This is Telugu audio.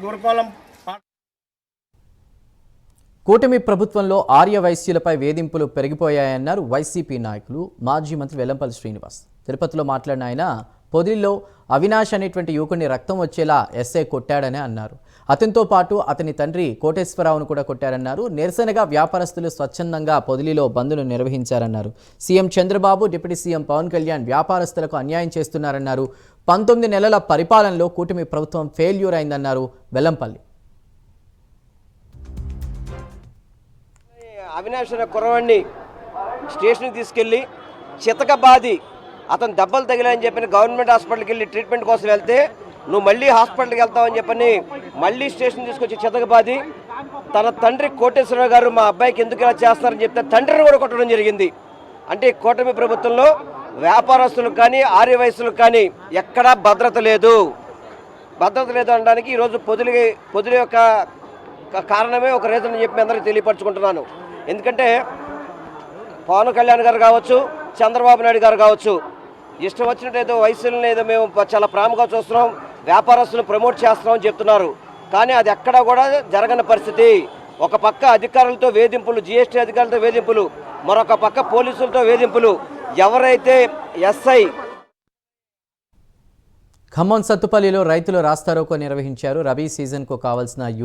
గురుకులం కూటమి ప్రభుత్వంలో ఆర్య వైశ్యులపై వేధింపులు పెరిగిపోయాయన్నారు వైసీపీ నాయకులు మాజీ మంత్రి వెల్లంపల్లి శ్రీనివాస్. తిరుపతిలో మాట్లాడిన ఆయన పొదిలిలో అవినాష్ అనేటువంటి యువకుడిని రక్తం వచ్చేలా ఎస్ఐ కొట్టాడని అన్నారు. అతనితో పాటు అతని తండ్రి కోటేశ్వరరావును కూడా కొట్టారన్నారు. నిరసనగా వ్యాపారస్తులు స్వచ్ఛందంగా పొదిలిలో బంద్ను నిర్వహించారన్నారు. CM Chandrababu, deputy CM Pawan Kalyan వ్యాపారస్తులకు అన్యాయం చేస్తున్నారన్నారు. 19 నెలల పరిపాలనలో కూటమి ప్రభుత్వం ఫెయిల్యూర్ అయిందన్నారు వెల్లంపల్లి. అవినాష్ అనే కుర్రవాడిని స్టేషన్కి తీసుకెళ్ళి చితకబాది అతను దెబ్బలు తగిలాయని చెప్పని గవర్నమెంట్ హాస్పిటల్కి వెళ్ళి ట్రీట్మెంట్ కోసం వెళ్తే నువ్వు మళ్ళీ హాస్పిటల్కి వెళ్తావని చెప్పని మళ్ళీ స్టేషన్ తీసుకొచ్చి చితకబాది తన తండ్రి కోటేశ్వరరావు గారు మా అబ్బాయికి ఎందుకు ఇలా చేస్తారని చెప్తే తండ్రిని కూడా కొట్టడం జరిగింది. అంటే కూటమి ప్రభుత్వంలో వ్యాపారస్తులకు కానీ ఆర్య వయస్సులకు కానీ ఎక్కడా భద్రత లేదు అనడానికి ఈరోజు పొదులు యొక్క కారణమే ఒక రీజన్ అని చెప్పి అందరికీ తెలియపరచుకుంటున్నాను. ఎందుకంటే పవన్ కళ్యాణ్ గారు కావచ్చు, చంద్రబాబు నాయుడు గారు కావచ్చు, ఇష్టం వచ్చినట్టయితే వయసులను ఏదో మేము చాలా ప్రేమగా చూస్తున్నాం, వ్యాపారస్తులను ప్రమోట్ చేస్తున్నామని చెప్తున్నారు. కానీ అది ఎక్కడా కూడా జరగని పరిస్థితి. ఒక పక్క అధికారులతో వేధింపులు, జీఎస్టీ అధికారులతో వేధింపులు, మరొక పక్క పోలీసులతో వేధింపులు. ఎవరైతే ఎస్ఐ ఖమ్మం సత్తుపల్లిలో రైతులు రాస్తారోకో నిర్వహించారు. రబీ సీజన్కు కావాల్సిన